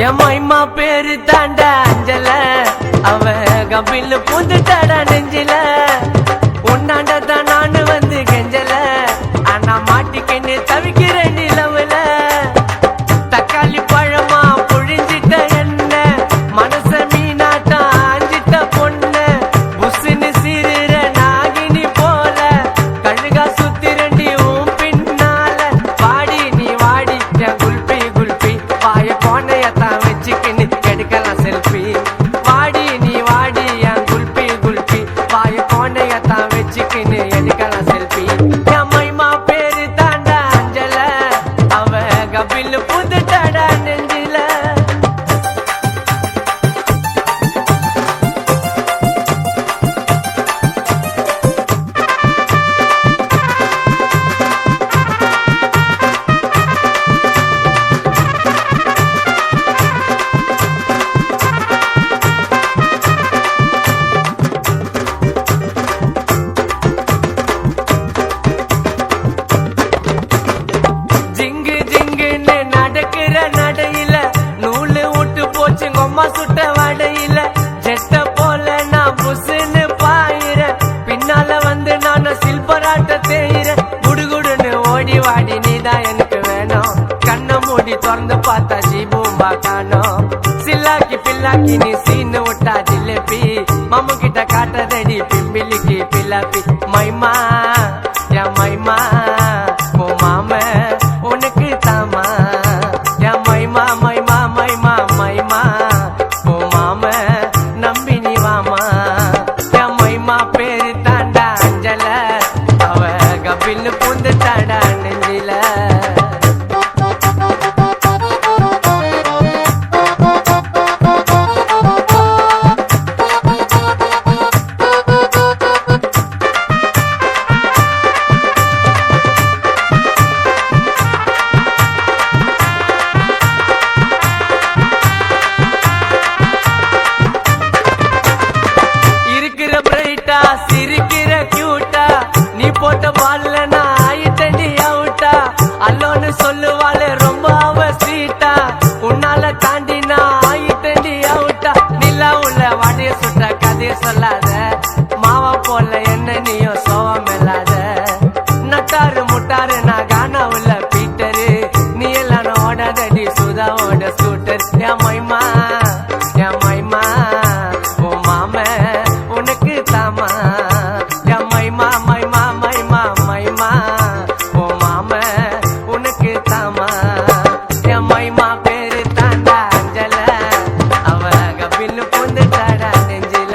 என் மைமா பேரு தாண்டா அஞ்சல, அவ கபில் பூந்துட்டாடா நெஞ்சில. உன்னாண்டதான் நானு வந்து கெஞ்சல, ஆனா மாட்டிக்கின்னு தவிக்கிறேன் நிலவுல. தக்காளி பழமா புழிஞ்சிட்ட என்ன, மனச மீனாட்டா ஆஞ்சிட்ட பொண்ணு. புசுன்னு சீருற நாகினி போல, கழுகா சுத்தி ரெண்டி உன் பின்னால. வாடி நீ வாடி என் குல்பி குல்பி, வாய போனையத்தான் வச்சுக்கின்னு எடுக்கலாம் செல்ஃபி. வாடி நீ வாடி என் குல்பி குல்பி, வாய போனையத்தான் வச்சுக்கின்னு எடுக்கலாம் செல்ஃபி. என் மைமா பேரு தாண்டா அஞ்சல, அவ கபில் புதுட்டாடா நெஞ்சில. ஜிங்கு ஜிங்குன்னு நடக்கிற நடையில, நூலு விட்டு போச்சு கொம்மா சுட்ட வடையில. ஜெட்ட போல நான் புசுன்னு பாயிர, பின்னால வந்து நான் சில்பராட்ட தேயிற. குடுகுடுன்னு ஓடி வாடி நீதான் எனக்கு வேணும், கண்ணை மூடி திறந்து பார்த்தா ஜீபூம்பா காணோம். சில்லாக்கி பில்லாக்கி நீ சீனு விட்டா ஜிலேபி, மாமு கிட்ட காட்டுறதடி பிம்பிலிக்கு பில்லாப்பி. மைமா என் மைமா ஓ மாம உனக்கு தாமா, என் மைமா மைமா மைமா மைமா ஓ மாம நம்பி நீ வாமா. என் மைமா பேரு தாண்டா அஞ்சல, அவ கபில் பூந்துட்டாடா நெஞ்சில. இருக்கிற பிரைட்டா சிரிக்கிற கியூட்டா, நீ போட்ட பால்ல நான் ஆயிட்டண்டி அவுட்டா. அல்லோன்னு சொல்லுவாளே ரொம்ப அவ ஸ்வீட்டா, உன்னால தாண்டி நான் ஆயிட்டண்டி அவுட்டா. நிலா உள்ள வடைய சுட்ட கதைய சொல்லாத, மாவா போல என்ன நீயும் சோவம் இல்லாத. நட்டாரு முட்டாரு நான் கானா உள்ள பீட்டரு, நீ எல்லாம் ஓடாதடி சுதாவோட ஸ்கூட்டர். என் மைமா என் மைமா ஓ மாம உனக்கு தாமா, என் மைமா மைமா மைமா மைமா ஓ மாம உனக்கு தாமா. என் மைமா பேரு தாண்டா அஞ்சல, அவ கபில் பூந்துட்டாடா நெஞ்சில.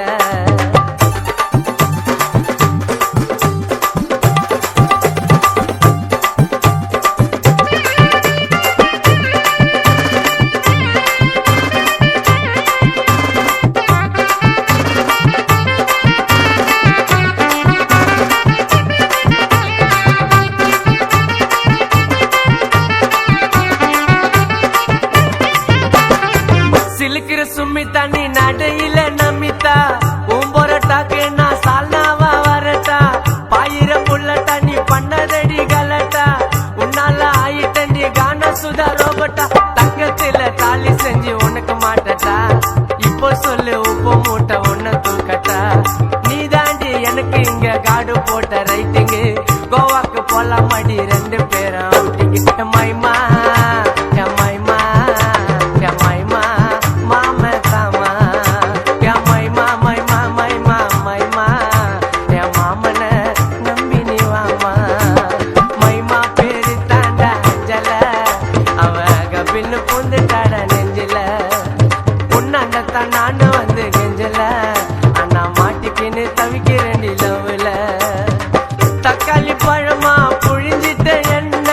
சிலுக்கிற சும்மித்தா நீ நடையில நம்பித்தா, உம்பொரட்டாக்கு நான் சால்னாவா வரட்டா. பாயிர புள்ளட்டா நீ பண்ணதடி கலட்டா, உன்னால ஆயிட்டண்டி கான சுதா ரோபட்டா. தங்கத்துல தாலி செஞ்சு உனக்கு மாட்டட்டா, இப்போ சொல்லு உப்பு மூட்டை உன்ன தூக்கட்டா. நீ தாண்டி எனக்கு இங்க காடு போட்ட ரைட்டிங்கு, கோவாக்கு போலாம் அடி ரெண்டு பேரும் அவுட்டிங்கு. மைமா என் மைமா என் மைமா மாம தாமா, என் மைமா மைமா மைமா மைமா என் மாமன நம்பி நீ வாமா. மைமா பேரு தாண்டா அஞ்சல, அவ கபில் பூந்துட்டாடா நெஞ்சில. உன்னாண்டத்தான் நானு வந்து கெஞ்சல, ஆனா மாட்டிக்கின்னு தவிக்கிறேன் நிலவுல. தக்காளி பழமா புழிஞ்சிட்ட என்ன,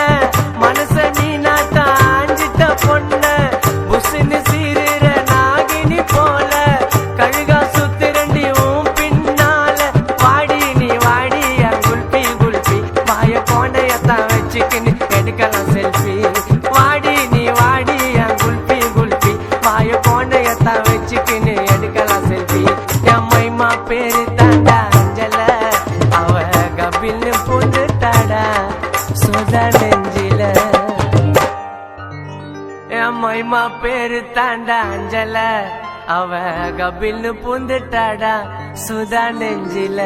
மனச மீனாட்டா ஆஞ்சிட்ட பொண்ணு. புசுன்னு சீருற நாகினி போல, கழுகா சுத்தி ரெண்டி உன் பின்னால. வாடி நீ வாடி என் குல்பி குல்பி, வாய போனையத்தான் வச்சுக்கின்னு எடுக்கலாம் செல்ஃபி. வாடி நீ வாடி என் குல்பி குல்பி, வாய போனையத்தான் வச்சுக்கின்னு எடுக்கலாம் செல்ஃபி. என் மைமா பேரு தாண்டா அஞ்சல, அவ கபில் பூந்துட்டாடா சுதா நெஞ்சில. என் மைமா அம்மா பேரு தாண்டா அஞ்சல, அவ கபில்னு பூந்துட்டாடா சுதா நெஞ்சில.